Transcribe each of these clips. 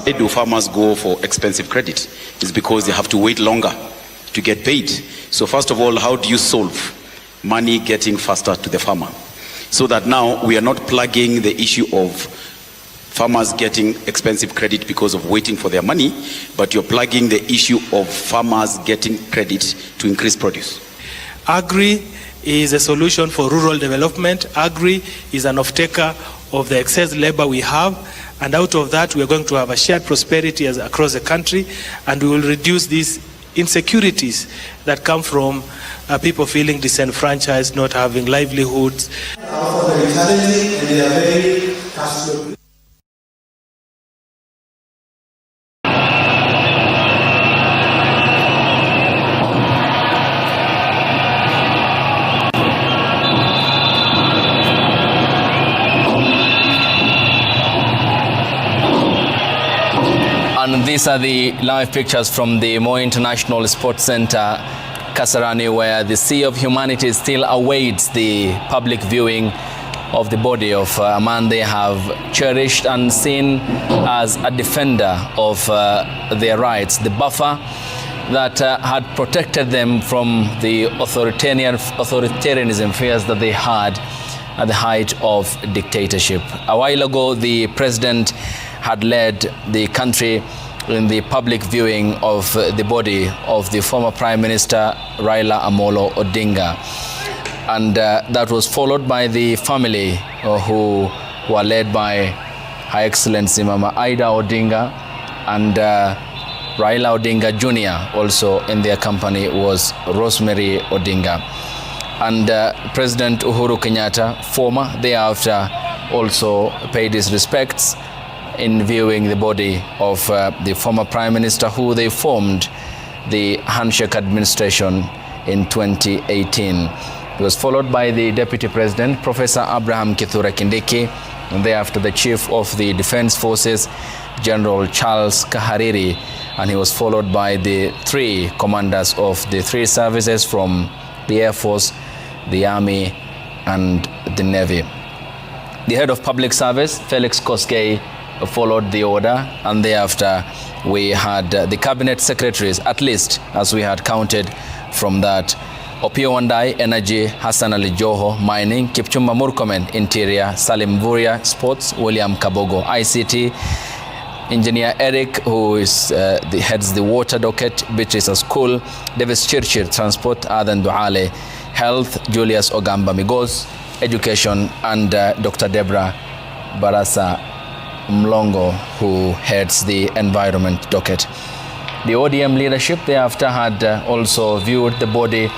Why do farmers go for expensive credit? It's because they have to wait longer to get paid. So first of all, how do you solve money getting faster to the farmer? So that now we are not plugging the issue of farmers getting expensive credit because of waiting for their money, but you're plugging the issue of farmers getting credit to increase produce. Agri is a solution for rural development. Agri is an off-taker of the excess labor we have, and out of that we are going to have a shared prosperity across the country, and we will reduce these insecurities that come from people feeling disenfranchised, not having livelihoods. Very challenging, and they are very cash flow. And these are the live pictures from the Moi International Sports Center, Kasarani, where the Sea of Humanity still awaits the public viewing of the body of a man they have cherished and seen as a defender of their rights, the buffer that had protected them from the authoritarianism fears that they had at the height of dictatorship. A while ago, the president had led the country in the public viewing of the body of the former Prime Minister Raila Odinga'S. And that was followed by the family who were led by Her Excellency Mama Ida Odinga, and Raila Odinga Jr. also in their company was Rosemary Odinga. And President Uhuru Kenyatta, former, thereafter also paid his respects in viewing the body of the former Prime Minister, who they formed the handshake administration in 2018. He was followed by the Deputy President, Professor Abraham Kithure Kindiki, and thereafter the Chief of the Defense Forces, General Charles Kahariri, and he was followed by the three commanders of the three services from the Air Force, the Army, and the Navy. The head of public service, Felix Koskei, followed the order, and thereafter we had the cabinet secretaries, at least as we had counted from that: Opiyo Wandayi, Energy; Hassan Ali Joho, Mining; Kipchumba Murkomen, Interior; Salim Mvurya, Sports; William Kabogo, ICT; Engineer Eric, who is heads the water docket; Beatrice School; Davis Chirchir, Transport; Adan Duale, Health; Julius Ogamba Migos, Education; and Dr. Deborah Barasa Mlongo, who heads the environment docket. The ODM leadership thereafter had also viewed the body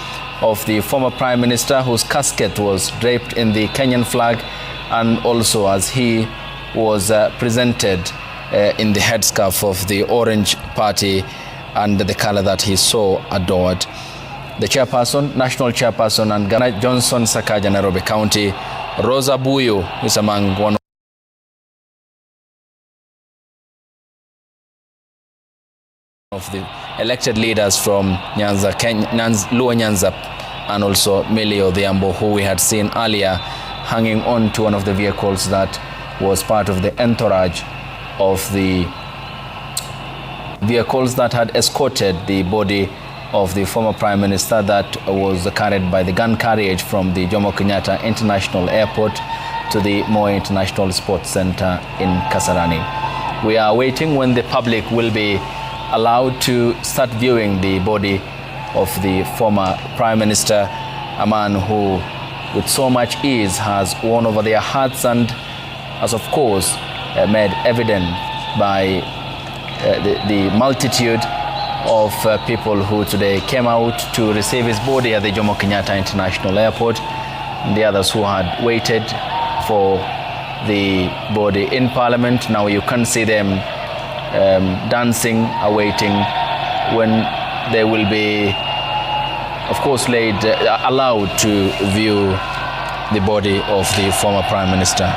of the former Prime Minister, whose casket was draped in the Kenyan flag, and also as he was presented in the headscarf of the Orange Party and the color that he so adored. The chairperson, national chairperson, and Ghana Johnson Sakaja, Nairobi County, Rosa Buyu, is among one of the elected leaders from Luo Nyanza, and also Millie Odhiambo, who we had seen earlier hanging on to one of the vehicles that was part of the entourage of the vehicles that had escorted the body of the former Prime Minister that was carried by the gun carriage from the Jomo Kenyatta International Airport to the Moi International Sports Center in Kasarani. We are waiting when the public will be allowed to start viewing the body of the former Prime Minister, a man who with so much ease has won over their hearts and has of course made evident by the multitude of people who today came out to receive his body at the Jomo Kenyatta International Airport, and the others who had waited for the body in Parliament. Now you can see them dancing, awaiting when they will be, of course, allowed to view the body of the former Prime Minister.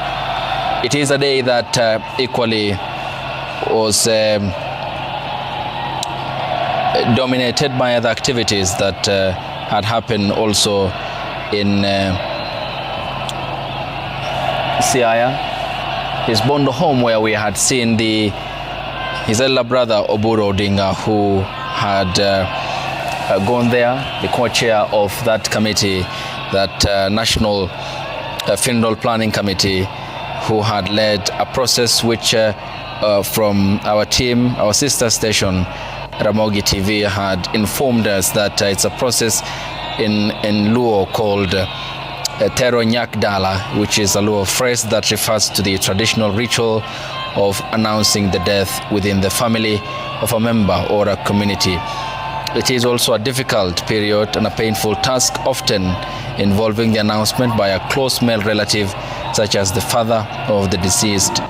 It is a day that equally was dominated by other activities that had happened also in Siaya, his Bondo home, where we had seen his elder brother Oburu Odinga, who had gone there, the co-chair of that committee, that National Funeral Planning Committee, who had led a process which from our team, our sister station, Ramogi TV, had informed us that it's a process in Luo called Tero Nyak Dala, which is a Luo phrase that refers to the traditional ritual of announcing the death within the family of a member or a community. It is also a difficult period and a painful task, often involving the announcement by a close male relative, such as the father of the deceased,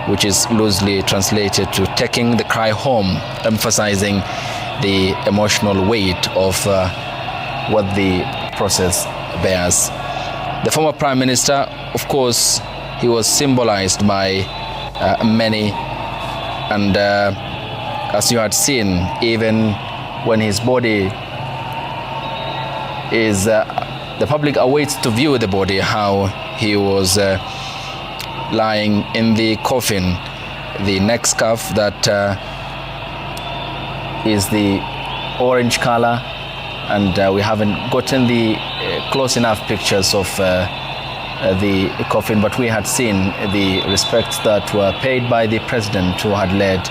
which is loosely translated to taking the cry home, emphasizing the emotional weight of what the process bears. The former Prime Minister, of course, he was symbolized by many, and as you had seen, even when his body is, the public awaits to view the body, how he was lying in the coffin, the neck scarf that is the orange color, and we haven't gotten the close enough pictures of the coffin, but we had seen the respects that were paid by the president, who had led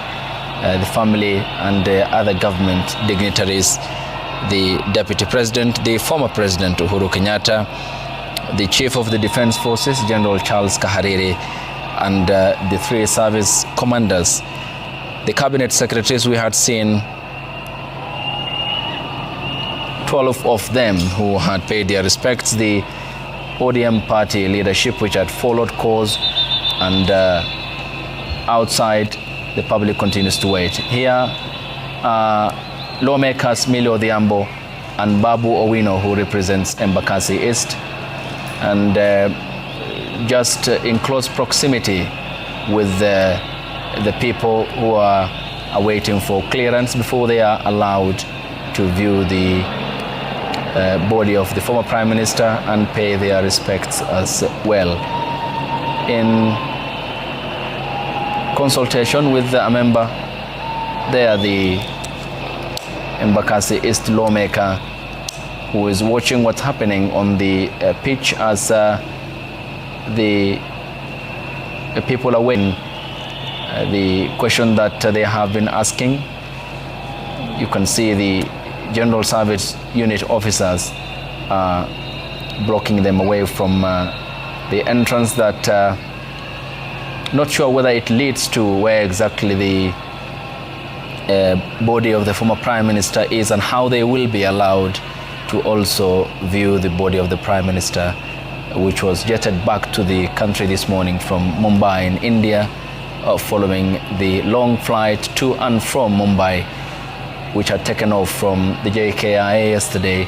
the family and other government dignitaries, the deputy president, the former president Uhuru Kenyatta, the chief of the defense forces, General Charles Kahariri, and the three service commanders. The cabinet secretaries, we had seen 12 of them who had paid their respects, the ODM party leadership, which had followed course, and outside the public continues to wait. Here lawmakers Millie Odhiambo and Babu Owino, who represents Embakasi East, and just in close proximity with the people who are awaiting for clearance before they are allowed to view the body of the former Prime Minister and pay their respects as well. In consultation with a member there, the Embakasi East lawmaker, who is watching what's happening on the pitch as the people are waiting the question that they have been asking. You can see the General Service Unit officers blocking them away from the entrance that not sure whether it leads to where exactly the body of the former Prime Minister is, and how they will be allowed to also view the body of the Prime Minister, which was jetted back to the country this morning from Mumbai in India, following the long flight to and from Mumbai, which had taken off from the JKIA yesterday,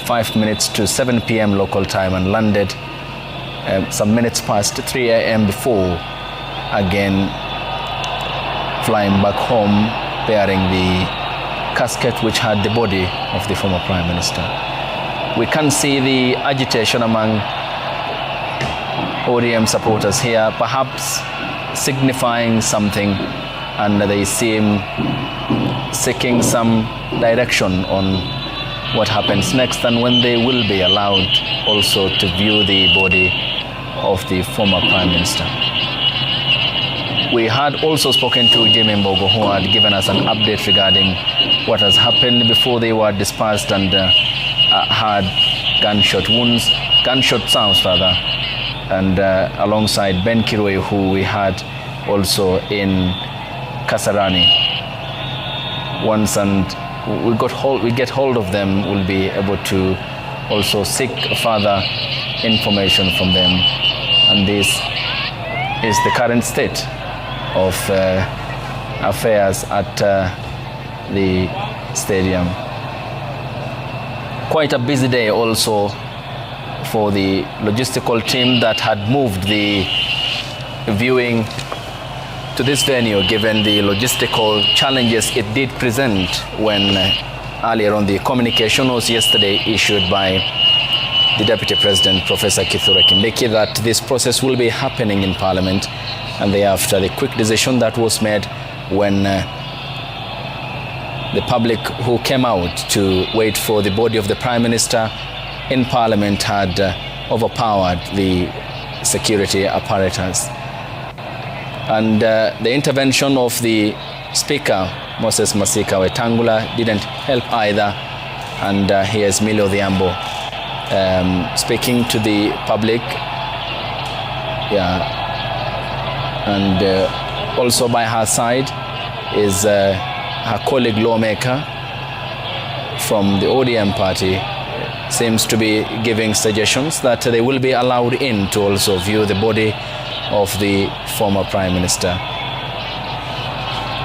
5 minutes to 7 p.m. local time, and landed some minutes past 3 a.m. before again flying back home, bearing the casket which had the body of the former Prime Minister. We can see the agitation among ODM supporters here, perhaps signifying something, and they seem seeking some direction on what happens next and when they will be allowed also to view the body of the former Prime Minister. We had also spoken to Jimmy Mbogo, who had given us an update regarding what has happened before they were dispersed and had gunshot sounds rather, and alongside Ben Kirui, who we had also in Kasarani. Once and we get hold of them, we'll be able to also seek further information from them. And this is the current state of affairs at the stadium. Quite a busy day also for the logistical team that had moved the viewing to this venue, given the logistical challenges it did present when earlier on the communication was yesterday issued by the Deputy President, Professor Kithure Kindiki, that this process will be happening in Parliament, and thereafter the quick decision that was made when the public who came out to wait for the body of the Prime Minister in Parliament had overpowered the security apparatus. And the intervention of the Speaker, Moses Masika Wetangula, didn't help either. And here's Millie Odhiambo speaking to the public. And also by her side is her colleague lawmaker from the ODM party. Seems to be giving suggestions that they will be allowed in to also view the body of the former Prime Minister.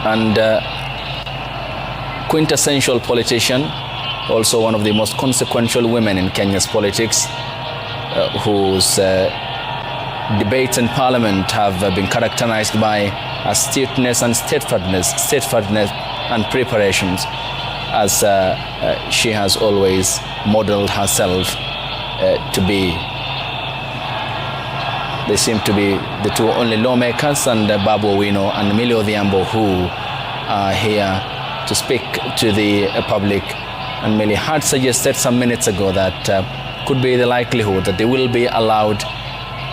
And quintessential politician, also one of the most consequential women in Kenya's politics, whose debates in Parliament have been characterized by astuteness and steadfastness and preparations, as she has always modeled herself to be. They seem to be the two only lawmakers, and Babu Owino and Millie Odhiambo, who are here to speak to the public. And Millie had suggested some minutes ago that could be the likelihood that they will be allowed,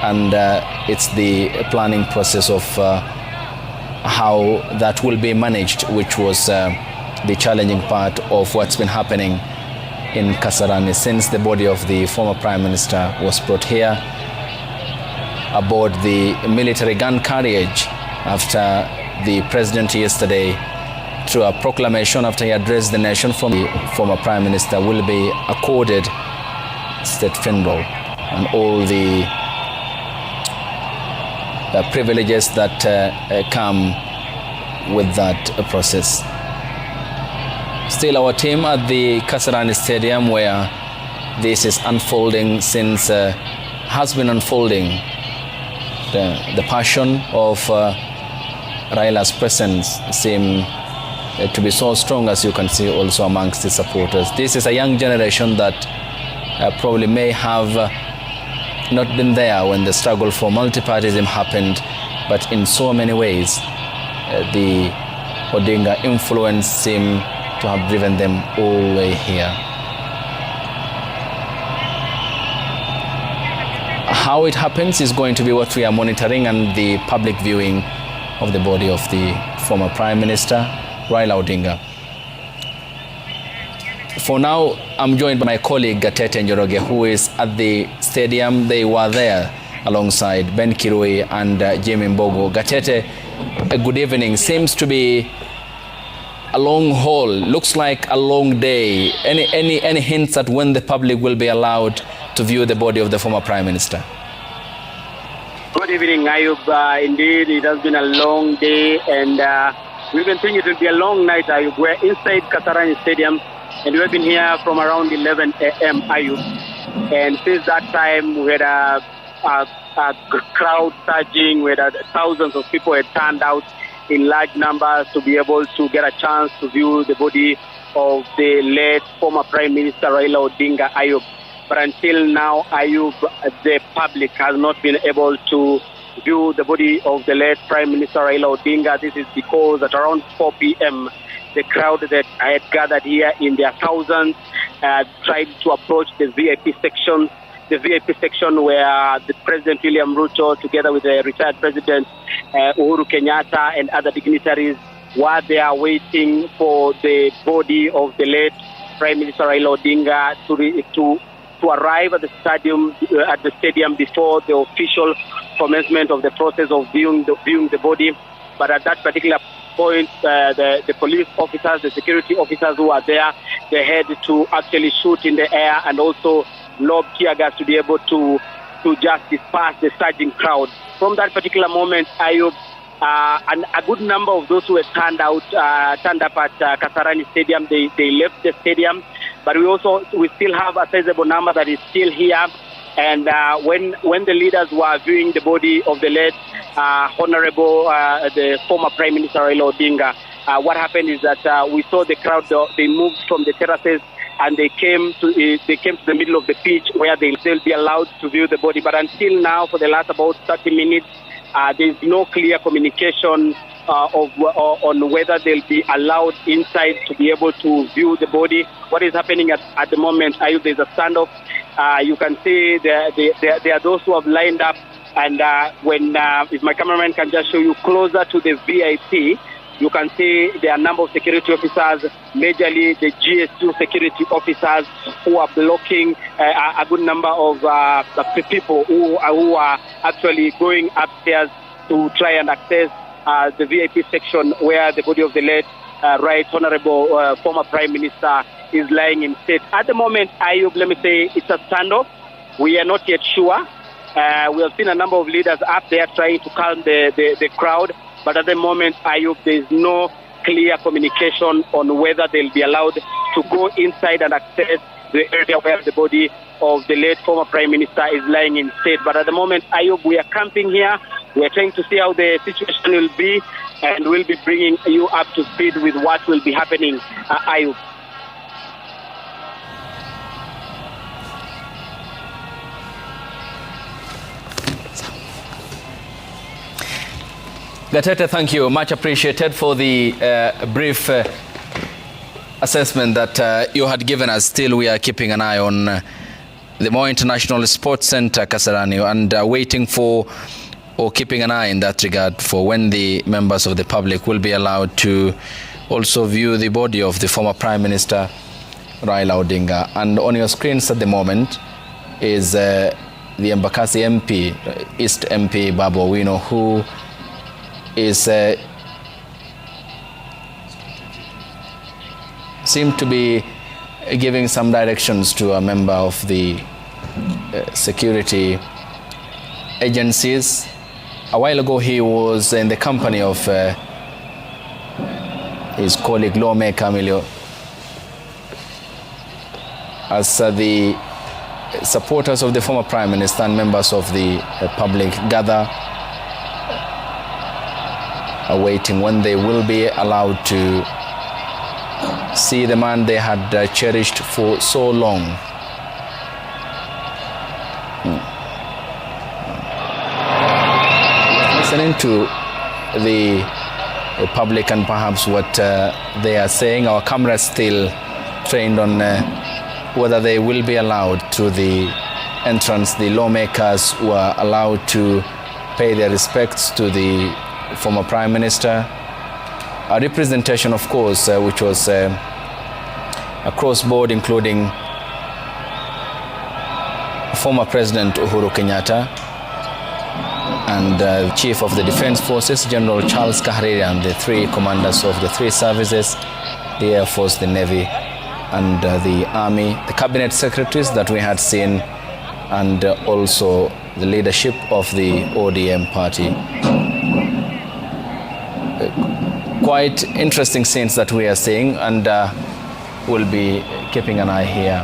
and it's the planning process of how that will be managed, which was the challenging part of what's been happening in Kasarani since the body of the former Prime Minister was brought here aboard the military gun carriage after the President yesterday, through a proclamation after he addressed the nation, from the former Prime Minister will be accorded state funeral and all the privileges that come with that process. Still our team at the Kasarani Stadium, where this is unfolding since has been unfolding. The passion of Raila's presence seems to be so strong, as you can see also amongst the supporters. This is a young generation that probably may have not been there when the struggle for multipartyism happened, but in so many ways the Odinga influence seemed to have driven them all the way here. How it happens is going to be what we are monitoring, and the public viewing of the body of the former Prime Minister, Raila Odinga. For now, I'm joined by my colleague Gatete Njoroge, who is at the stadium. They were there alongside Ben Kirui and Jimmy Mbogo. Gatete, good evening. Seems to be a long haul. Looks like a long day. Any hints at when the public will be allowed to view the body of the former Prime Minister? Good evening, Ayub. Indeed, it has been a long day, and we continue to be a long night, Ayub. We're inside Kasarani Stadium, and we've been here from around 11 a.m., Ayub. And since that time, we had a crowd surging. We had thousands of people had turned out in large numbers to be able to get a chance to view the body of the late former Prime Minister Raila Odinga, Ayub. But until now, Ayub, the public has not been able to view the body of the late Prime Minister Raila Odinga. This is because at around 4 p.m., the crowd that I had gathered here in their thousands tried to approach the VIP section. The VIP section where the President William Ruto, together with the retired President Uhuru Kenyatta and other dignitaries, were there waiting for the body of the late Prime Minister Raila Odinga to arrive at the stadium before the official commencement of the process of viewing the body. But at that particular point, the police officers, the security officers who are there, they had to actually shoot in the air and also lob tear gas to be able to just disperse the surging crowd. From that particular moment, Ayub, a good number of those who had turned up at KASARANI Stadium, they left the stadium. But we still have a sizable number that is still here. And when the leaders were viewing the body of the late Honorable, the former Prime Minister Raila Odinga, what happened is that we saw the crowd. They moved from the terraces and they came to the middle of the pitch where they'll be allowed to view the body. But until now, for the last about 30 minutes, there's no clear communication on whether they'll be allowed inside to be able to view the body. What is happening at the moment, there's a standoff. You can see there are those who have lined up, and if my cameraman can just show you closer to the VIP, you can see there are a number of security officers, majorly the GS2 security officers, who are blocking a good number of people who are actually going upstairs to try and access the VIP section where the body of the late Right Honorable former Prime Minister is lying in state. At the moment, Ayub, let me say it's a standoff. We are not yet sure. We have seen a number of leaders up there trying to calm the crowd. But at the moment, Ayub, there is no clear communication on whether they'll be allowed to go inside and access the area where the body of the late former Prime Minister is lying in state. But at the moment, Ayub, we are camping here. We are trying to see how the situation will be, and we'll be bringing you up to speed with what will be happening, Ayub. Gatete, thank you. Much appreciated for the brief assessment that you had given us. Still, we are keeping an eye on the Moi International Sports Center, Kasarani, and waiting for, or keeping an eye in that regard, for when the members of the public will be allowed to also view the body of the former Prime Minister Raila Odinga. And on your screens at the moment is the Embakasi MP, East MP Babu Owino, who is seemed to be giving some directions to a member of the security agencies. A while ago, he was in the company of his colleague lawmaker Emilio, as the supporters of the former Prime Minister and members of the public gather, awaiting when they will be allowed to see the man they had cherished for so long. Listening to the public and perhaps what they are saying, our camera is still trained on whether they will be allowed through the entrance. The lawmakers were allowed to pay their respects to the former Prime Minister. A representation, of course, which was across board, including former President Uhuru Kenyatta and the Chief of the Defense Forces, General Charles Kahariri, and the three commanders of the three services, the Air Force, the Navy, and the Army, the cabinet secretaries that we had seen, and also the leadership of the ODM party. Quite interesting scenes that we are seeing, and we'll be keeping an eye here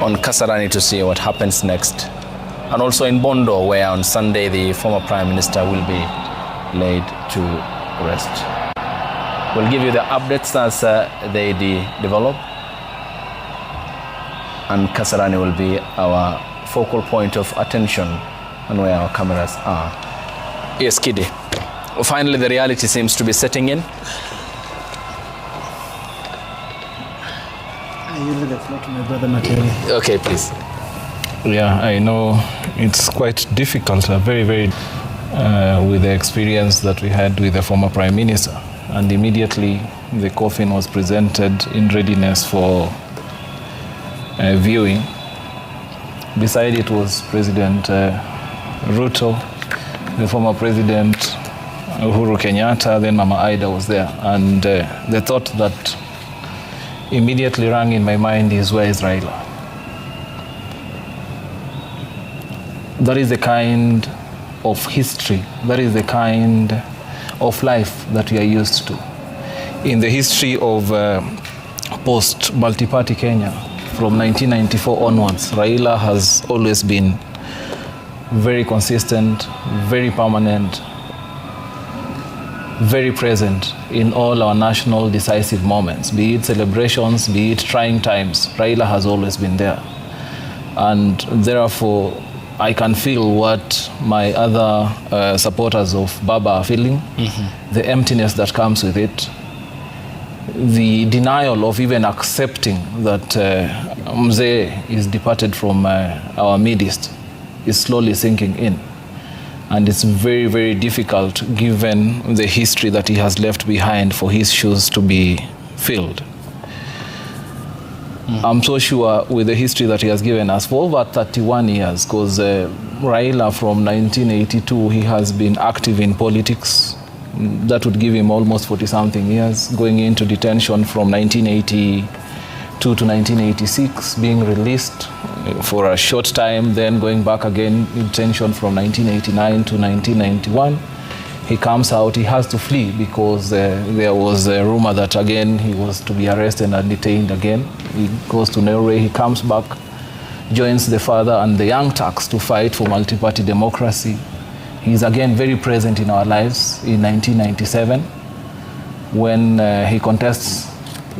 on Kasarani to see what happens next. And also in Bondo, where on Sunday the former Prime Minister will be laid to rest. We'll give you the updates as they develop, and Kasarani will be our focal point of attention and where our cameras are. Yes, Kidi. Finally, the reality seems to be setting in. I yield the floor to my brother Materi. Okay, please. Yeah, I know it's quite difficult, very, very, with the experience that we had with the former Prime Minister. And immediately the coffin was presented in readiness for viewing. Beside it was President Ruto, the former President Uhuru Kenyatta, then Mama Aida was there. And the thought that immediately rang in my mind is, where is Raila? That is the kind of history, that is the kind of life that we are used to. In the history of post-multi-party Kenya, from 1994 onwards, Raila has always been very consistent, very permanent, very present in all our national decisive moments, be it celebrations, be it trying times. Raila has always been there. And therefore, I can feel what my other supporters of Baba are feeling, the emptiness that comes with it, the denial of even accepting that Mzee is departed from our midst is slowly sinking in. And it's very, very difficult given the history that he has left behind for his shoes to be filled. I'm so sure with the history that he has given us for over 31 years, because Raila from 1982, he has been active in politics. That would give him almost 40-something years, going into detention from 1982 to 1986, being released for a short time, then going back again in detention from 1989 to 1991. He comes out, he has to flee because there was a rumor that again he was to be arrested and detained again. He goes to Norway, he comes back, joins the father and the young Turks to fight for multi-party democracy. He's again very present in our lives in 1997 when he contests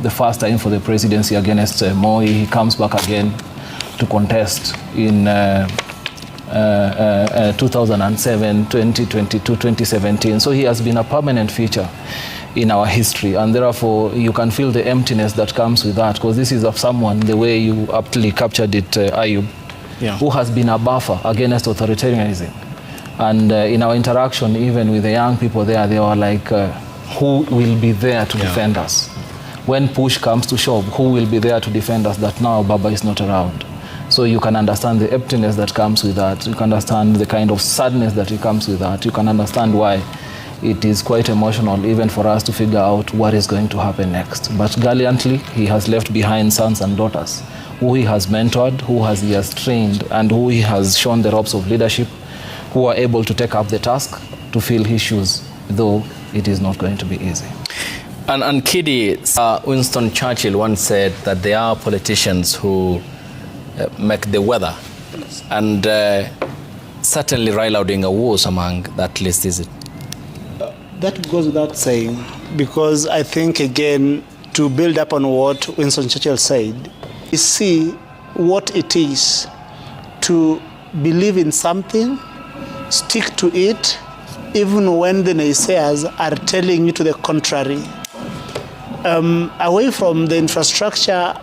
the first time for the presidency against Moi. He comes back again to contest in 2007, 2022, 2017. So he has been a permanent feature in our history, and therefore you can feel the emptiness that comes with that, because this is of someone, the way you aptly captured it, Ayub, who has been a buffer against authoritarianism. And in our interaction, even with the young people there, they were like, who will be there to defend us? When push comes to shove, who will be there to defend us that now Baba is not around? So you can understand the emptiness that comes with that. You can understand the kind of sadness that it comes with that. You can understand why it is quite emotional even for us to figure out what is going to happen next. But gallantly, he has left behind sons and daughters who he has mentored, who he has trained, and who he has shown the ropes of leadership, who are able to take up the task to fill his shoes, though it is not going to be easy. And Kidi, Winston Churchill once said that there are politicians who make the weather. And certainly Raila Odinga was among that list, is it? That goes without saying, because I think, again, to build up on what Winston Churchill said, you see what it is to believe in something, stick to it, even when the naysayers are telling you to the contrary. Away from the infrastructure,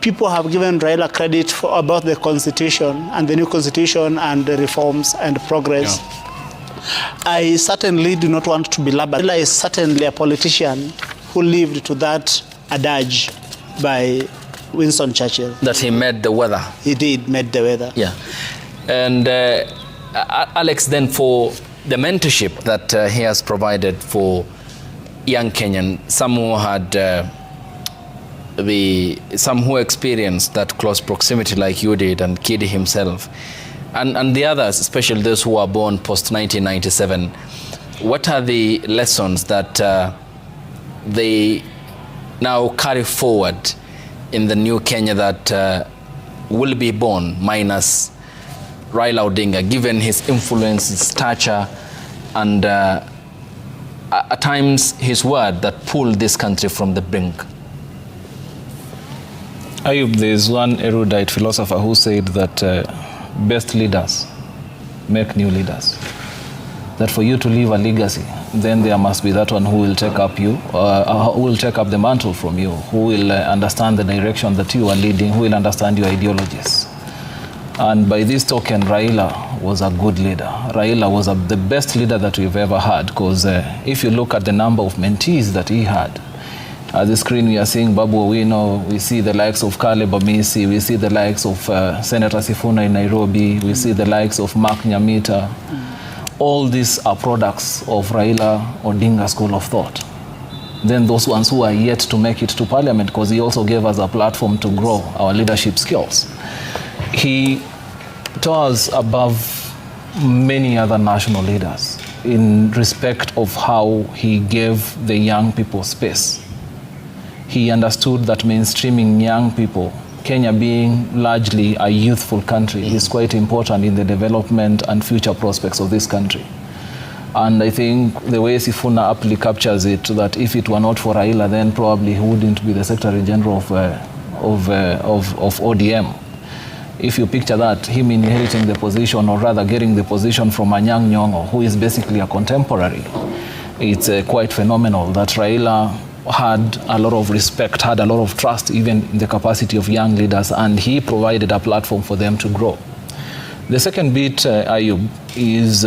people have given Raila credit about the constitution and the new constitution and the reforms and progress. I certainly do not want to be labeled. Raila is certainly a politician who lived to that adage by Winston Churchill. That he made the weather. He did, made the weather. Yeah. And Alex, then for the mentorship that he has provided for young Kenyan, some who had some who experienced that close proximity like you did, and Kidi himself, and the others, especially those who were born post-1997, what are the lessons that they now carry forward in the new Kenya that will be born, minus Raila Odinga, given his influence, his stature, and at times his word that pulled this country from the brink? Ayub, there's one erudite philosopher who said that best leaders make new leaders. That for you to leave a legacy, then there must be that one who will take up who will take up the mantle from you, who will understand the direction that you are leading, who will understand your ideologies. And by this token, Raila was a good leader. Raila was the best leader that we've ever had, because if you look at the number of mentees that he had, at the screen we are seeing Babu Owino, we see the likes of Caleb Amisi, we see the likes of Senator Sifuna in Nairobi, we see the likes of Mark Nyamita. All these are products of Raila Odinga'S school of thought. Then those ones who are yet to make it to parliament, because he also gave us a platform to grow our leadership skills. He towers above many other national leaders in respect of how he gave the young people space. He understood that mainstreaming young people, Kenya being largely a youthful country, is quite important in the development and future prospects of this country. And I think the way Sifuna aptly captures it, that if it were not for Raila, then probably he wouldn't be the Secretary General of ODM. If you picture that, him inheriting the position, or rather getting the position from Anyang' Nyong'o, who is basically a contemporary, it's quite phenomenal that Raila had a lot of respect, had a lot of trust, even in the capacity of young leaders, and he provided a platform for them to grow. The second bit, Ayub, is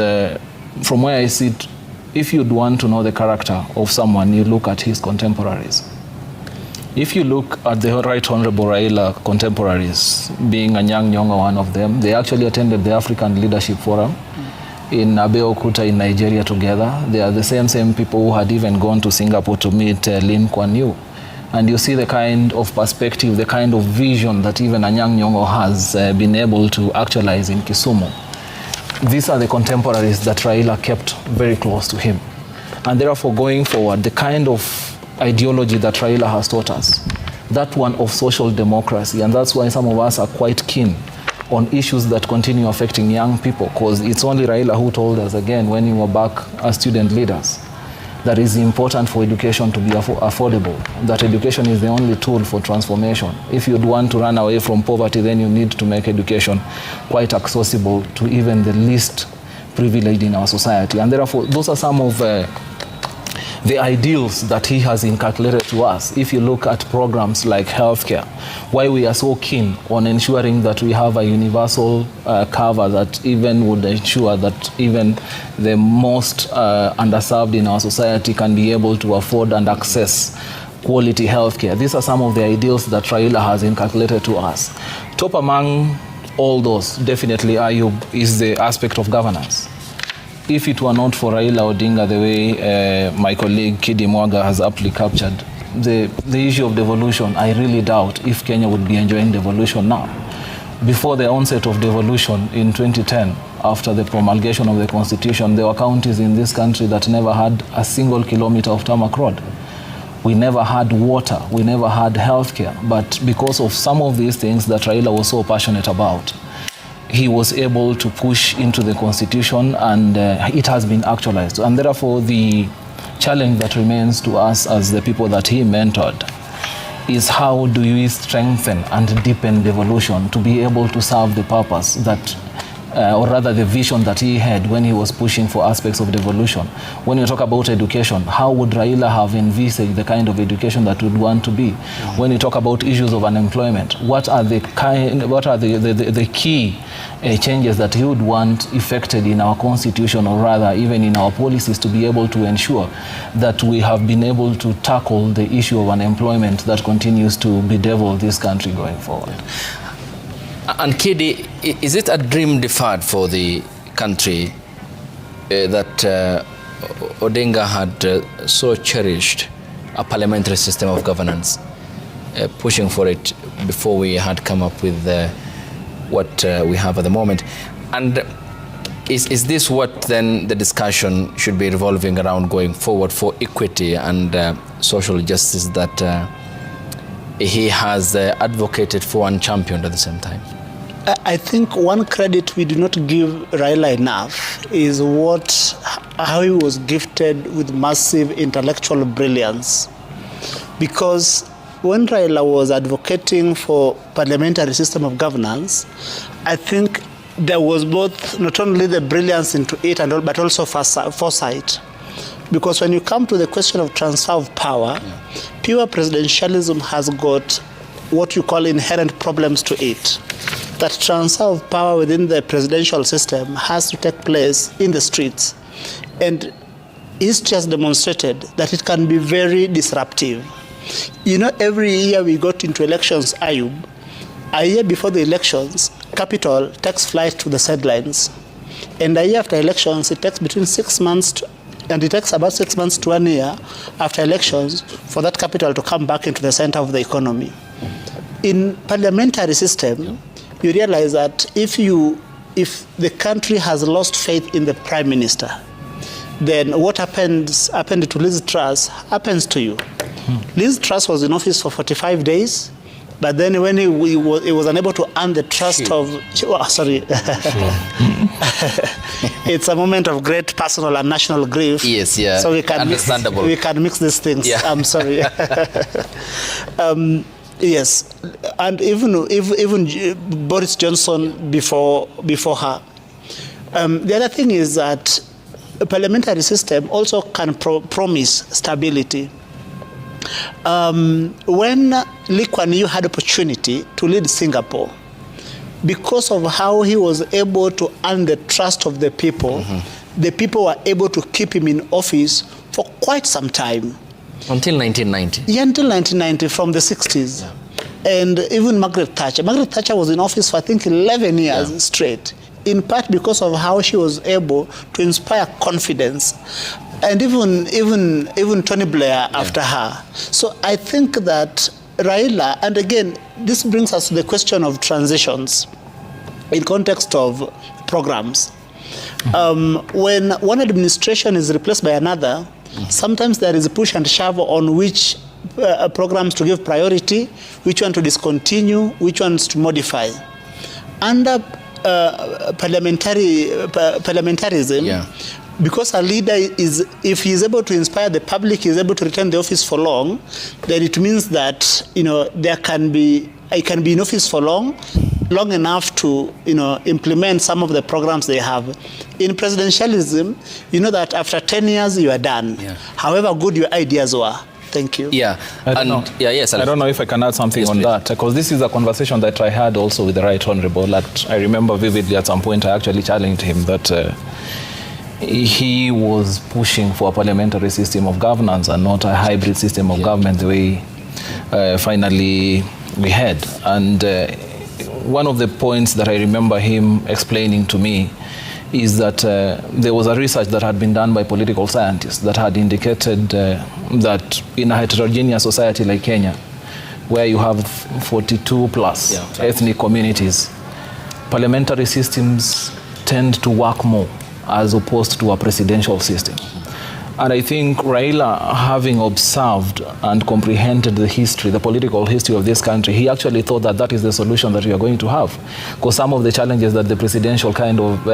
from where I sit, if you'd want to know the character of someone, you look at his contemporaries. If you look at the Right Honorable Raila contemporaries, being Anyang' Nyong'o one of them, they actually attended the African Leadership Forum in Abeokuta in Nigeria together. They are the same people who had even gone to Singapore to meet Lim Kuan Yew. And you see the kind of perspective, the kind of vision that even Anyang' Nyong'o has been able to actualize in Kisumu. These are the contemporaries that Raila kept very close to him. And therefore, going forward, the kind of ideology that Raila has taught us, that one of social democracy, and that's why some of us are quite keen on issues that continue affecting young people, because it's only Raila who told us, again, when we were back as student leaders, that it's important for education to be affordable, that education is the only tool for transformation. If you'd want to run away from poverty, then you need to make education quite accessible to even the least privileged in our society. And therefore, those are some of the ideals that he has inculcated to us. If you look at programs like healthcare, why we are so keen on ensuring that we have a universal cover that even would ensure that even the most underserved in our society can be able to afford and access quality healthcare. These are some of the ideals that Raila has inculcated to us. Top among all those, definitely, Ayub, is the aspect of governance. If it were not for Raila Odinga, the way my colleague Kidi Mwaga has aptly captured the issue of devolution, I really doubt if Kenya would be enjoying devolution now. Before the onset of devolution in 2010, after the promulgation of the Constitution, there were counties in this country that never had a single kilometer of tarmac road. We never had water, we never had healthcare, but because of some of these things that Raila was so passionate about, he was able to push into the Constitution, and it has been actualized. And therefore, the challenge that remains to us as the people that he mentored is how do we strengthen and deepen devolution to be able to serve the purpose that or rather the vision that he had when he was pushing for aspects of devolution. When you talk about education, how would Raila have envisaged the kind of education that would want to be? When you talk about issues of unemployment, what are the key changes that he would want effected in our constitution, or rather even in our policies, to be able to ensure that we have been able to tackle the issue of unemployment that continues to bedevil this country going forward? And Kidi, is it a dream deferred for the country that Odinga had so cherished a parliamentary system of governance, pushing for it before we had come up with what we have at the moment? And is this what then the discussion should be revolving around going forward for equity and social justice that he has advocated for and championed at the same time? I think one credit we do not give Raila enough is how he was gifted with massive intellectual brilliance. Because when Raila was advocating for parliamentary system of governance, I think there was both not only the brilliance into it and all, but also foresight Because when you come to the question of transfer of power, pure presidentialism has got what you call inherent problems to it. That transfer of power within the presidential system has to take place in the streets. And history has demonstrated that it can be very disruptive. You know, every year we got into elections, Ayub, a year before the elections, capital takes flight to the sidelines. And a year after elections, it takes between 6 months and it takes about 6 months to 1 year after elections for that capital to come back into the center of the economy. In parliamentary system, you realize that if the country has lost faith in the prime minister, then what happened to Liz Truss happens to you. Liz Truss was in office for 45 days, but then when he was unable to earn the trust of... Oh, sorry. It's a moment of great personal and national grief. Yes, yeah. So we can mix these things. Yeah. I'm sorry. Yes, and even Boris Johnson before her. The other thing is that a parliamentary system also can promise stability. When Lee Kuan Yew had opportunity to lead Singapore, because of how he was able to earn the trust of the people, the people were able to keep him in office for quite some time. Until 1990? Yeah, until 1990, from the 60s. Yeah. And even Margaret Thatcher. Margaret Thatcher was in office for, I think, 11 years straight, in part because of how she was able to inspire confidence. And even Tony Blair after her. So I think that Raila, and again, this brings us to the question of transitions in context of programs. When one administration is replaced by another, sometimes there is a push and shove on which programs to give priority, which one to discontinue, which ones to modify. Under parliamentarism, because a leader is, if he is able to inspire the public, he is able to retain the office for long, then it means that, you know, he can be in office for long enough to, you know, implement some of the programs they have. In presidentialism, you know that after 10 years you are done, however good your ideas were. Thank you. I don't know if I can add something on that, because this is a conversation that I had also with the Right Honorable. That I remember vividly at some point I actually challenged him that he was pushing for a parliamentary system of governance and not a hybrid system of government the way finally we had. And one of the points that I remember him explaining to me is that there was a research that had been done by political scientists that had indicated that in a heterogeneous society like Kenya, where you have 42 plus ethnic communities, parliamentary systems tend to work more as opposed to a presidential system. And I think Raila, having observed and comprehended the history, the political history of this country, he actually thought that that is the solution that we are going to have. Because some of the challenges that the presidential kind of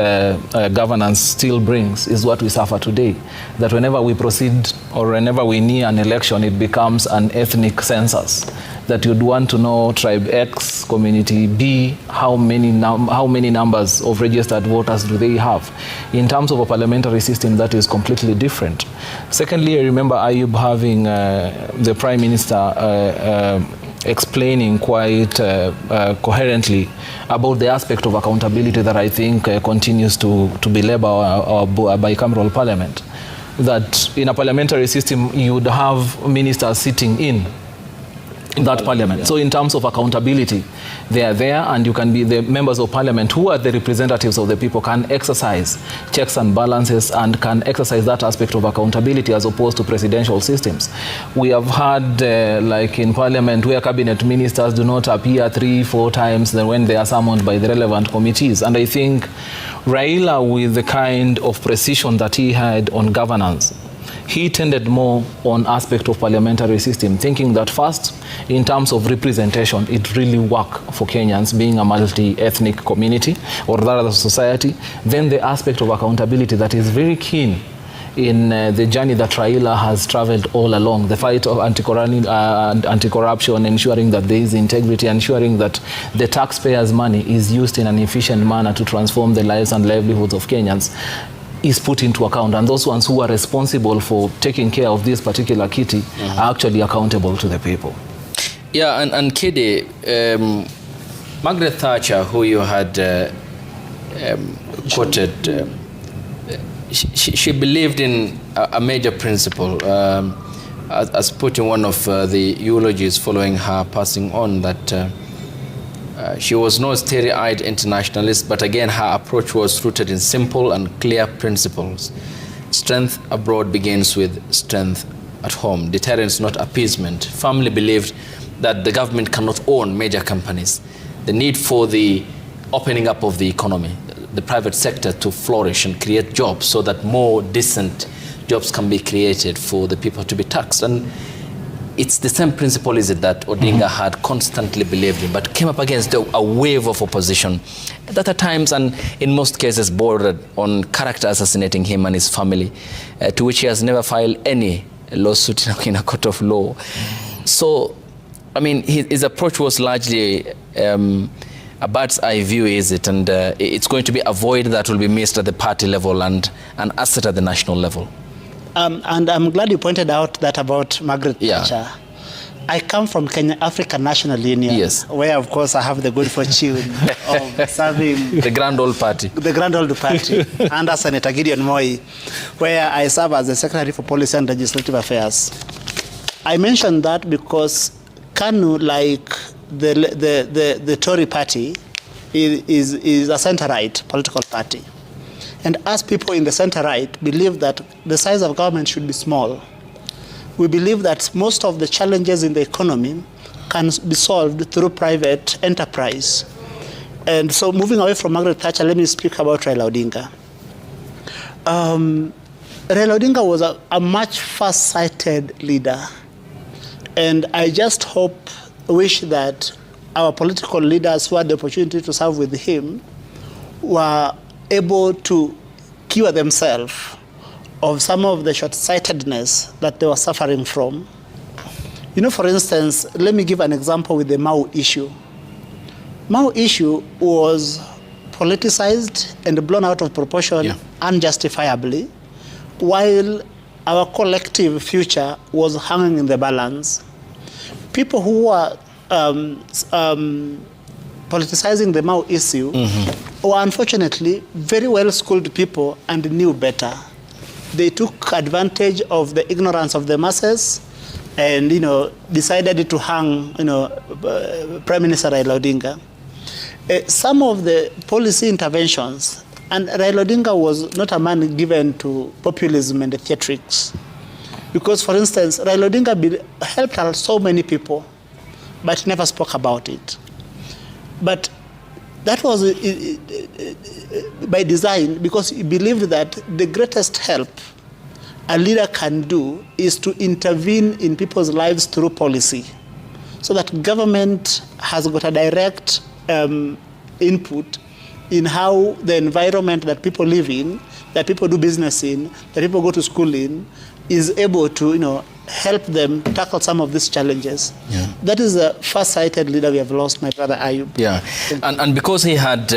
governance still brings is what we suffer today. That whenever we proceed or whenever we near an election, it becomes an ethnic census. That you'd want to know tribe X, community B, how many numbers of registered voters do they have. In terms of a parliamentary system, that is completely different. Secondly, I remember Ayub having the Prime Minister explaining quite coherently about the aspect of accountability that I think continues to be led by our bicameral parliament. That in a parliamentary system, you would have ministers sitting in that parliament. So in terms of accountability, they are there, and you can be the members of parliament who are the representatives of the people can exercise checks and balances and can exercise that aspect of accountability as opposed to presidential systems. We have had like in parliament where cabinet ministers do not appear 3-4 times than when they are summoned by the relevant committees. And I think Raila, with the kind of precision that he had on governance, he tended more on aspect of parliamentary system, thinking that first, in terms of representation, it really worked for Kenyans being a multi-ethnic community or rather society. Then the aspect of accountability that is very keen in the journey that Raila has traveled all along, the fight of anti-corruption, ensuring that there is integrity, ensuring that the taxpayers' money is used in an efficient manner to transform the lives and livelihoods of Kenyans. is put into account, and those ones who are responsible for taking care of this particular kitty are actually accountable to the people. Yeah, and Kidi, Margaret Thatcher, who you had quoted, she believed in a major principle, as put in one of the eulogies following her passing on, that she was no starry-eyed internationalist, but again her approach was rooted in simple and clear principles. Strength abroad begins with strength at home. Deterrence, not appeasement. Firmly believed that the government cannot own major companies. The need for the opening up of the economy, the private sector to flourish and create jobs so that more decent jobs can be created for the people to be taxed. And it's the same principle, is it, that Odinga had constantly believed in, but came up against a wave of opposition that at times, and in most cases, bordered on character assassinating him and his family, to which he has never filed any lawsuit in a court of law. So, I mean, his approach was largely a bird's eye view, is it? And it's going to be a void that will be missed at the party level and an asset at the national level. And I'm glad you pointed out that about Margaret Thatcher. I come from Kenya African National Union, where, of course, I have the good fortune of serving the Grand Old Party. The Grand Old Party under Senator Gideon Moi, where I serve as the Secretary for Policy and Legislative Affairs. I mentioned that because KANU, like the Tory party, is a center-right political party. And as people in the center-right believe that the size of government should be small, we believe that most of the challenges in the economy can be solved through private enterprise. And so, moving away from Margaret Thatcher, let me speak about Raila Odinga. Raila Odinga was a much far-sighted leader. And I just wish that our political leaders who had the opportunity to serve with him were able to cure themselves of some of the short-sightedness that they were suffering from. You know, for instance, let me give an example with the Mau issue. Mau issue was politicized and blown out of proportion unjustifiably, while our collective future was hanging in the balance. People who were politicizing the Mau issue were unfortunately very well-schooled people and knew better. They took advantage of the ignorance of the masses and, decided to hang, Prime Minister Raila Odinga. Some of the policy interventions, and Raila Odinga was not a man given to populism and theatrics. Because, for instance, Raila Odinga helped so many people, but never spoke about it. But that was by design, because he believed that the greatest help a leader can do is to intervene in people's lives through policy, so that government has got a direct input in how the environment that people live in, that people do business in, that people go to school in, is able to, help them tackle some of these challenges. That is a far-sighted leader we have lost, my brother Ayub. And because he had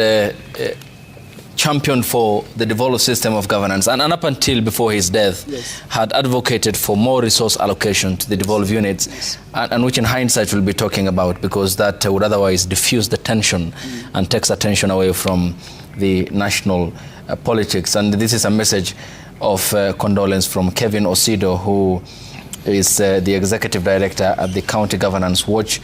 championed for the devolved system of governance, and up until before his death, had advocated for more resource allocation to the devolved units, and which in hindsight we'll be talking about, because that would otherwise diffuse the tension and takes attention away from the national politics. And this is a message of condolence from Kevin Osido, who is the executive director at the County Governance Watch,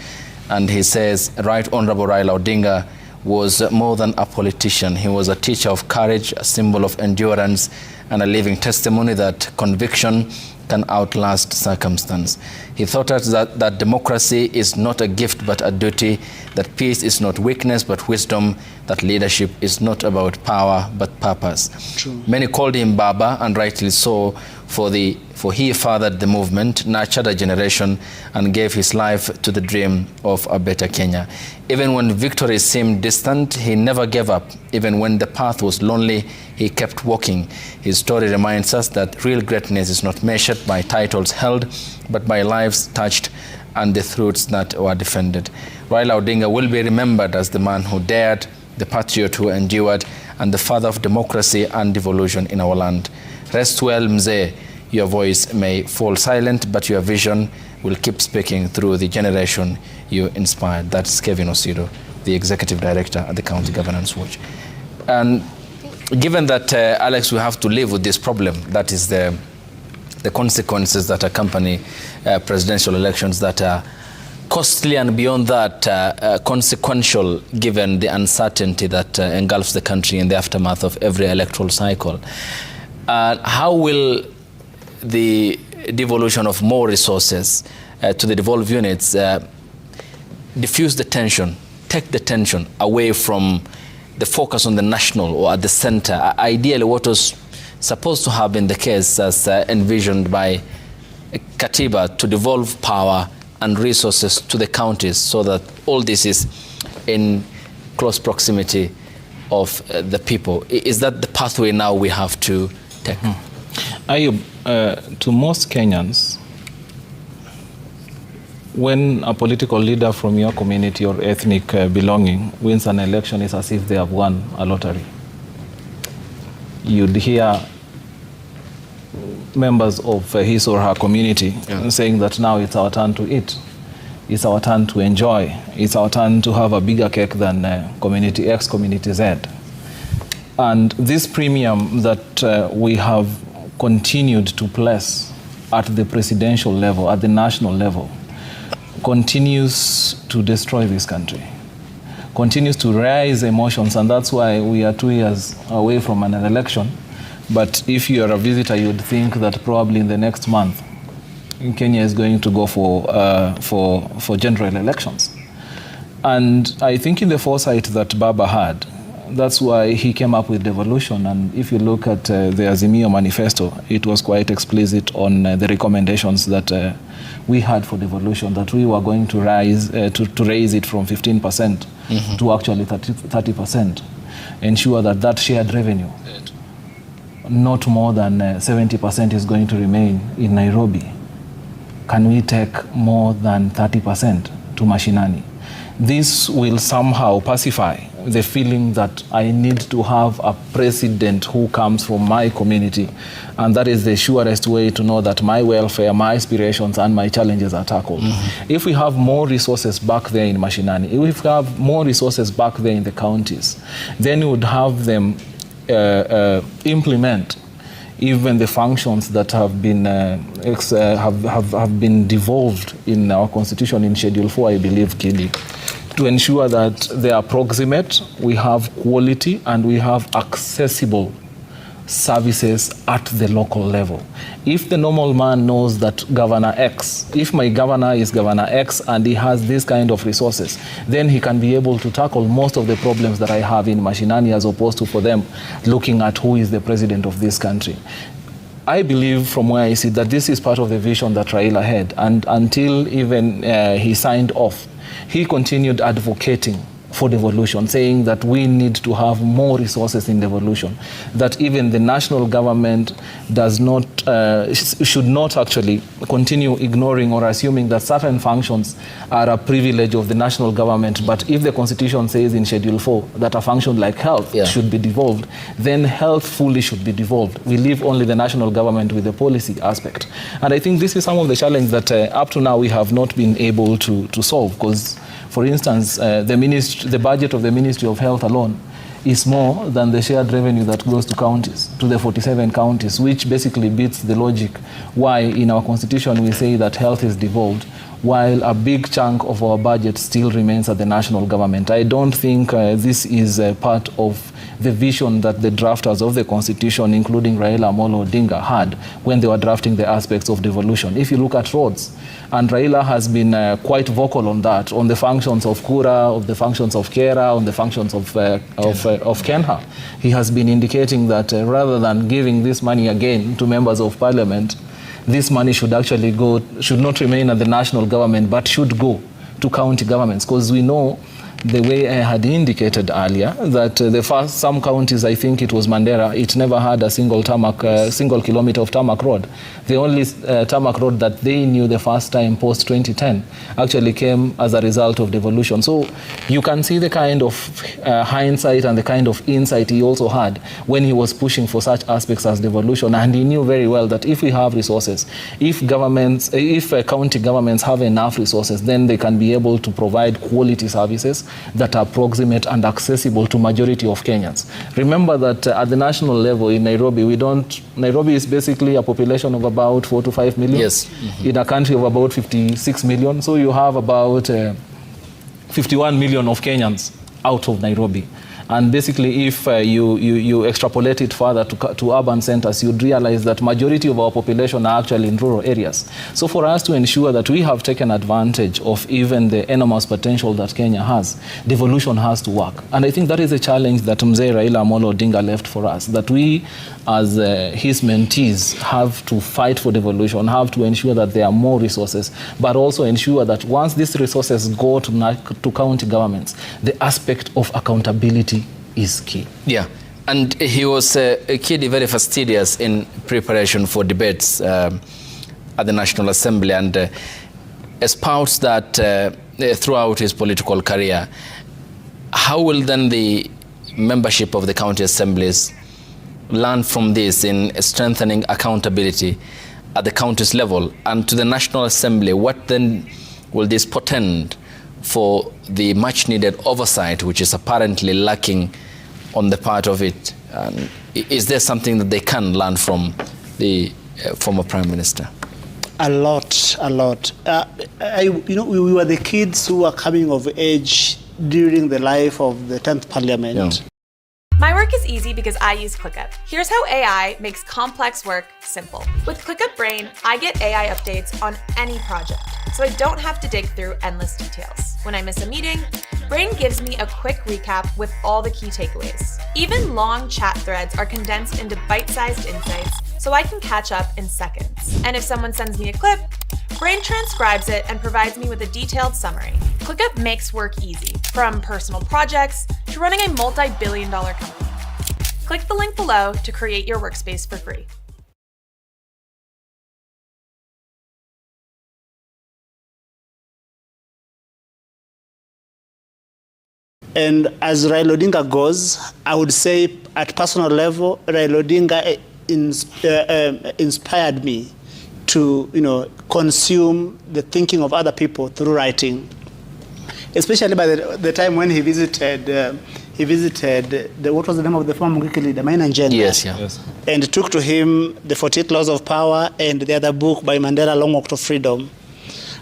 and he says, Right Honorable Raila Odinga was more than a politician. He was a teacher of courage, a symbol of endurance, and a living testimony that conviction can outlast circumstance. He taught us that democracy is not a gift but a duty, that peace is not weakness but wisdom, that leadership is not about power but purpose. True. Many called him Baba, and rightly so, for he fathered the movement, nurtured a generation, and gave his life to the dream of a better Kenya. Even when victory seemed distant, he never gave up. Even when the path was lonely, he kept walking. His story reminds us that real greatness is not measured by titles held, but by lives touched and the truths that were defended. Raila Odinga will be remembered as the man who dared, the patriot who endured, and the father of democracy and devolution in our land. Rest well, Mzee. Your voice may fall silent, but your vision will keep speaking through the generation you inspired. That's Kevin Osido, the Executive Director at the County Governance Watch. And given that, Alex, we have to live with this problem, that is the consequences that accompany presidential elections that are costly and beyond that consequential, given the uncertainty that engulfs the country in the aftermath of every electoral cycle. How will the devolution of more resources to the devolved units diffuse the tension, take the tension away from the focus on the national or at the center? Ideally, what was supposed to have been the case as envisioned by Katiba, to devolve power and resources to the counties, so that all this is in close proximity of the people. Is that the pathway now we have to take? Ayub, to most Kenyans, when a political leader from your community or ethnic belonging wins an election, it's as if they have won a lottery. You'd hear members of his or her community saying that now it's our turn to eat, it's our turn to enjoy, it's our turn to have a bigger cake than community X, community Z. And this premium that we have continued to place at the presidential level, at the national level, continues to destroy this country, continues to raise emotions, and that's why we are 2 years away from an election. But if you are a visitor, you'd think that probably in the next month, Kenya is going to go for general elections. And I think in the foresight that Baba had, that's why he came up with devolution. And if you look at the Azimio manifesto, it was quite explicit on the recommendations that we had for devolution, that we were going to raise it from 15% to actually 30%, ensure that that shared revenue, not more than 70% is going to remain in Nairobi. Can we take more than 30% to mashinani? This will somehow pacify the feeling that I need to have a president who comes from my community, and that is the surest way to know that my welfare, my aspirations, and my challenges are tackled. If we have more resources back there in mashinani, if we have more resources back there in the counties, then we would have them implement even the functions that have been have been devolved in our constitution in Schedule 4, I believe, Kili, to ensure that they are proximate, we have quality, and we have accessible services at the local level. If the normal man knows that Governor X, if my governor is Governor X and he has this kind of resources, then he can be able to tackle most of the problems that I have in mashinani, as opposed to for them looking at who is the president of this country. I believe from where I sit that this is part of the vision that Raila had, and until even he signed off, he continued advocating for devolution, saying that we need to have more resources in devolution, that even the national government does not, should not actually continue ignoring or assuming that certain functions are a privilege of the national government. But if the constitution says in Schedule 4 that a function like health should be devolved, then health fully should be devolved. We leave only the national government with the policy aspect. And I think this is some of the challenges that up to now we have not been able to solve, because for instance, the budget of the Ministry of Health alone is more than the shared revenue that goes to counties, to the 47 counties, which basically beats the logic why in our constitution we say that health is devolved, while a big chunk of our budget still remains at the national government. I don't think this is part of the vision that the drafters of the constitution, including Raila Odinga'S, had when they were drafting the aspects of devolution. If you look at roads, and Raila has been quite vocal on that, on the functions of Kura, of the functions of Kera, on the functions of Kenha. He has been indicating that rather than giving this money again to members of parliament, this money should actually go, should not remain at the national government, but should go to county governments, because we know the way I had indicated earlier, that some counties, I think it was Mandera, it never had a single kilometer of tarmac road. The only tarmac road that they knew the first time post 2010 actually came as a result of devolution. So you can see the kind of hindsight and the kind of insight he also had when he was pushing for such aspects as devolution. And he knew very well that if we have resources, if county governments have enough resources, then they can be able to provide quality services that are proximate and accessible to majority of Kenyans. Remember that at the national level in Nairobi, Nairobi is basically a population of about 4 to 5 million. Yes. In a country of about 56 million. So you have about 51 million of Kenyans out of Nairobi. And basically, if you extrapolate it further to urban centers, you'd realize that majority of our population are actually in rural areas. So for us to ensure that we have taken advantage of even the enormous potential that Kenya has, devolution has to work. And I think that is a challenge that Mzee Raila Amolo Odinga left for us, that we as his mentees have to fight for devolution, have to ensure that there are more resources, but also ensure that once these resources go to county governments, the aspect of accountability is key. Yeah, and he was a kid very fastidious in preparation for debates at the National Assembly, and espouses that throughout his political career. How will then the membership of the county assemblies learn from this in strengthening accountability at the county's level and to the National Assembly? What then will this portend for the much needed oversight which is apparently lacking on the part of it? Is there something that they can learn from the former Prime Minister? A lot. We were the kids who were coming of age during the life of the 10th Parliament. Yeah. My work is easy because I use ClickUp. Here's how AI makes complex work simple. With ClickUp Brain, I get AI updates on any project, so I don't have to dig through endless details. When I miss a meeting, Brain gives me a quick recap with all the key takeaways. Even long chat threads are condensed into bite-sized insights, so I can catch up in seconds. And if someone sends me a clip, Brain transcribes it and provides me with a detailed summary. ClickUp makes work easy, from personal projects to running a multi-billion-dollar company. Click the link below to create your workspace for free. And as Raila Odinga goes, I would say at personal level, Raila Odinga inspired me to consume the thinking of other people through writing, especially by the time when he visited what was the name of the former Mungiki leader, Maina Njenda. Yes. And took to him the 48 Laws of Power and the other book by Mandela, Long Walk to Freedom.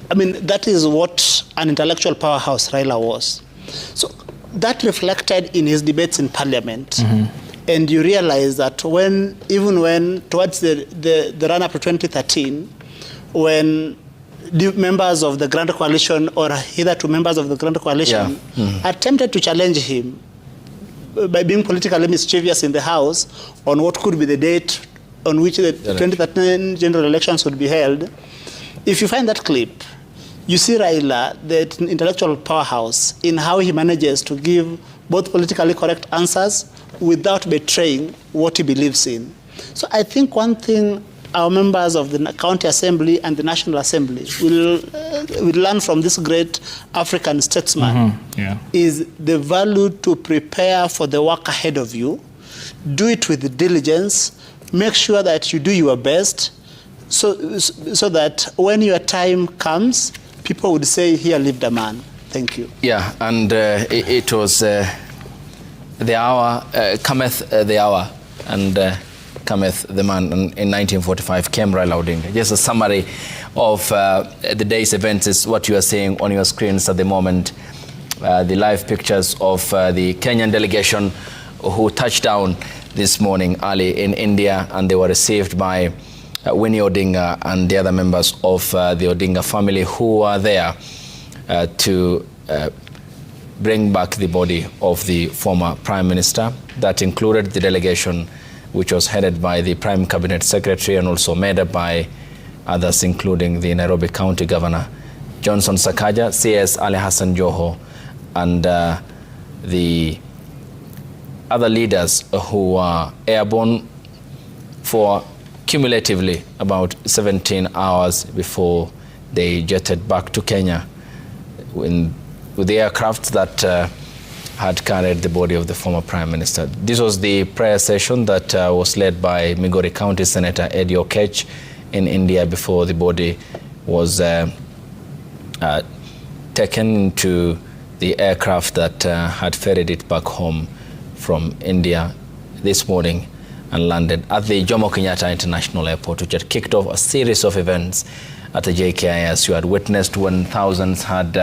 I mean, that is what an intellectual powerhouse Raila was. So that reflected in his debates in Parliament. Mm-hmm. And you realize that even when towards the run-up to 2013, when the members of the Grand Coalition or hitherto members of the Grand Coalition attempted to challenge him by being politically mischievous in the House on what could be the date on which the 2013 general elections would be held, if you find that clip, you see Raila, the intellectual powerhouse, in how he manages to give both politically correct answers without betraying what he believes in. So I think one thing our members of the County Assembly and the National Assembly will learn from this great African statesman is the value to prepare for the work ahead of you, do it with diligence, make sure that you do your best, so that when your time comes, people would say, here lived a man. Thank you. Yeah, and it was the hour, cometh the hour, and cometh the man. And in 1945 came Raila Odinga. Just a summary of the day's events is what you are seeing on your screens at the moment. The live pictures of the Kenyan delegation who touched down this morning early in India, and they were received by Winnie Odinga and the other members of the Odinga family who are there to bring back the body of the former Prime Minister. That included the delegation which was headed by the Prime Cabinet Secretary and also made up by others, including the Nairobi County Governor Johnson Sakaja, CS Ali Hassan Joho, and the other leaders who were airborne for cumulatively about 17 hours before they jetted back to Kenya with the aircraft that had carried the body of the former Prime Minister. This was the prayer session that was led by Migori County Senator Eddie Okech in India before the body was taken to the aircraft that had ferried it back home from India this morning and landed at the Jomo Kenyatta International Airport, which had kicked off a series of events at the JKIS. You had witnessed when thousands had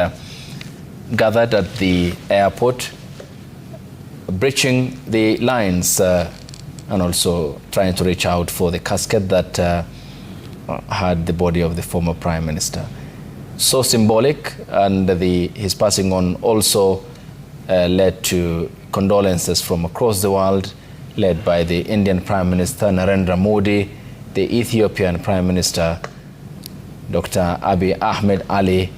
gathered at the airport, breaching the lines and also trying to reach out for the casket that had the body of the former Prime Minister. So symbolic, and his passing on also led to condolences from across the world, led by the Indian Prime Minister Narendra Modi, the Ethiopian Prime Minister Dr. Abiy Ahmed Ali,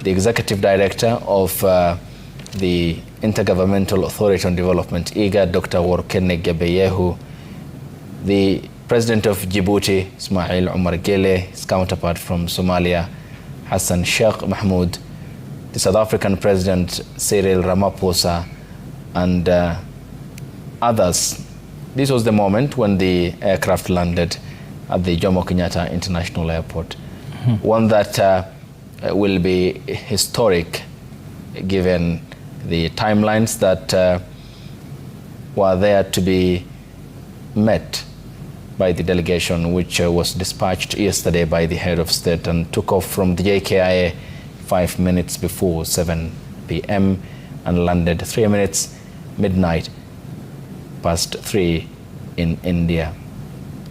the Executive Director of the Intergovernmental Authority on Development, IGAD, Dr. Workene Gebeyehu, the President of Djibouti, Ismail Omar Gele, his counterpart from Somalia, Hassan Sheikh Mahmoud, the South African President Cyril Ramaphosa, and others. This was the moment when the aircraft landed at the Jomo Kenyatta International Airport. One that will be historic given the timelines that were there to be met by the delegation, which was dispatched yesterday by the head of state and took off from the JKIA 5 minutes before 7 p.m. and landed 3 minutes midnight past 3 in India.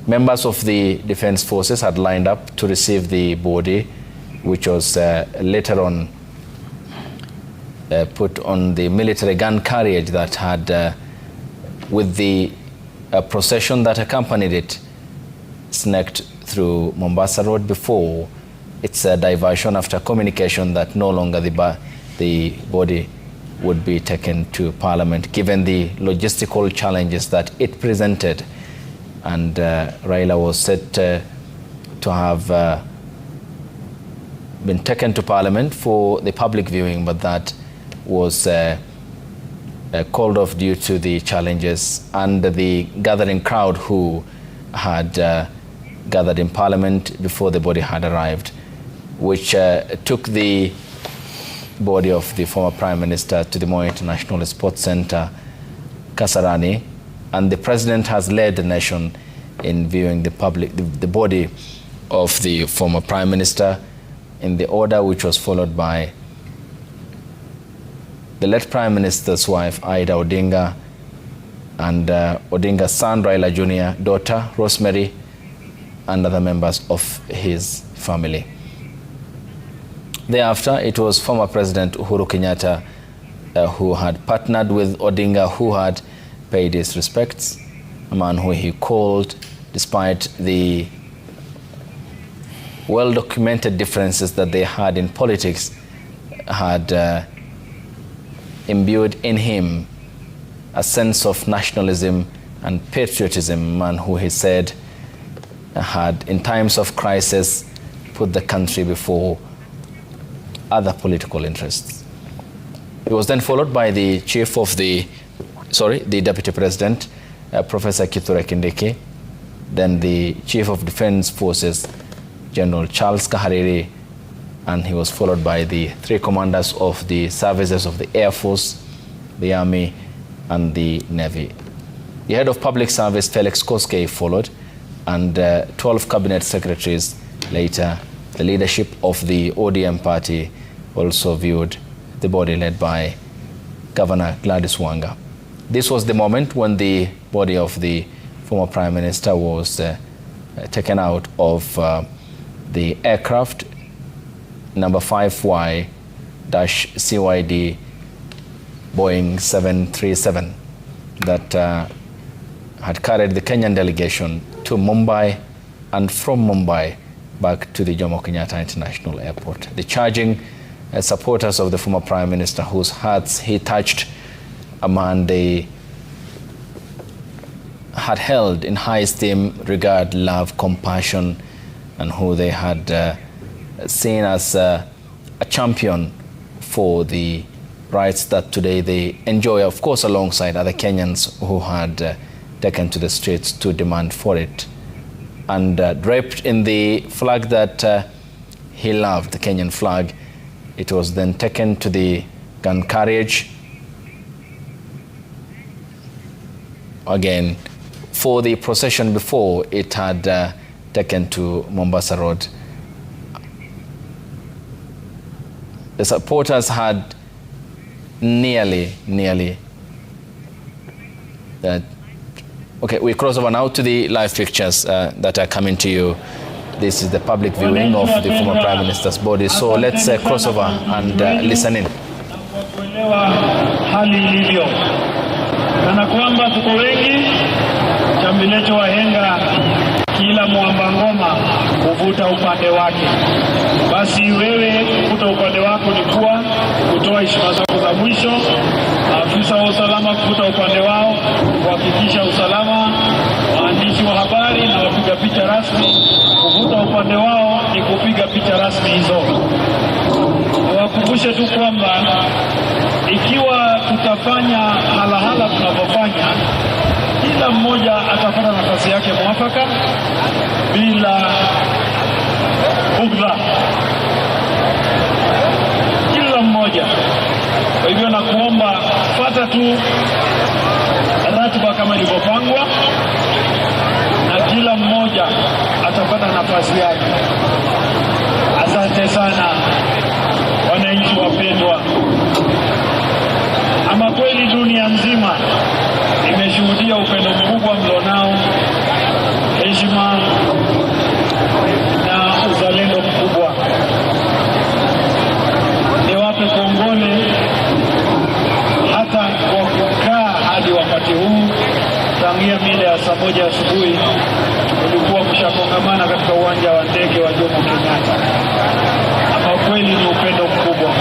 Members of the defense forces had lined up to receive the body, which was later on put on the military gun carriage that had, with the procession that accompanied it, snacked through Mombasa Road before its diversion after communication that no longer the body would be taken to Parliament, given the logistical challenges that it presented. And Raila was said to have been taken to Parliament for the public viewing, but that was called off due to the challenges and the gathering crowd who had gathered in Parliament before the body had arrived, which took the body of the former Prime Minister to the Moi International Sports Centre, KASARANI, and the President has led the nation in viewing the body of the former Prime Minister in the order which was followed by the late Prime Minister's wife, Raila Odinga, and Odinga's son, Raila Jr., daughter, Rosemary, and other members of his family. Thereafter, it was former President Uhuru Kenyatta who had partnered with Odinga, who had paid his respects, a man who he called, despite the well-documented differences that they had in politics, had imbued in him a sense of nationalism and patriotism, a man who he said had, in times of crisis, put the country before other political interests. It was then followed by the the Deputy President, Professor Kithure Kindiki, then the Chief of Defense Forces, General Charles Kahariri, and he was followed by the 3 commanders of the services of the Air Force, the Army, and the Navy. The head of public service, Felix Koskei, followed, and 12 cabinet secretaries. Later, the leadership of the ODM party also viewed the body, led by Governor Gladys Wanga. This was the moment when the body of the former Prime Minister was taken out of the aircraft number 5Y-CYD Boeing 737 that had carried the Kenyan delegation to Mumbai and from Mumbai back to the Jomo Kenyatta International Airport. The charging supporters of the former Prime Minister, whose hearts he touched, a man they had held in high esteem, regard, love, compassion, and who they had seen as a champion for the rights that today they enjoy, of course, alongside other Kenyans who had taken to the streets to demand for it. And draped in the flag that he loved, the Kenyan flag, it was then taken to the gun carriage again for the procession before it had taken to Mombasa Road. The supporters had nearly that. Okay, we cross over now to the live pictures that are coming to you. This is the public viewing of the former Prime Minister's body. So let's cross over and listen in. Hali ilivyo kana kwamba tuko wengi, chambilecho wahenga, kila mwamba ngoma kuvuta upande wake. Basi wewe kuvuta upande wako ni kuwa kutoa heshima zako za mwisho, afisa wa usalama kuvuta upande wao kuhakikisha usalama, waandishi wa habari na wapiga picha rasmi kuvuta upande wao ni kupiga picha rasmi hizo. Wakumbushe tu kwamba ikiwa tutafanya halahala tunavyofanya, kila mmoja atapata nafasi yake mwafaka bila bugdha, kila mmoja. Kwa hivyo nakuomba fuata tu ratiba kama ilivyopangwa, na kila mmoja atapata nafasi yake. Asante sana wananchi wapendwa. Ama kweli dunia nzima imeshuhudia upendo mkubwa mlionao, heshima na uzalendo mkubwa. Niwape kongole hata kwa kukaa hadi wakati huu. Tangia mida ya saa 1 asubuhi ulikuwa kushakongamana katika uwanja wa ndege wa Jomo Kenyatta. Ama kweli ni upendo mkubwa.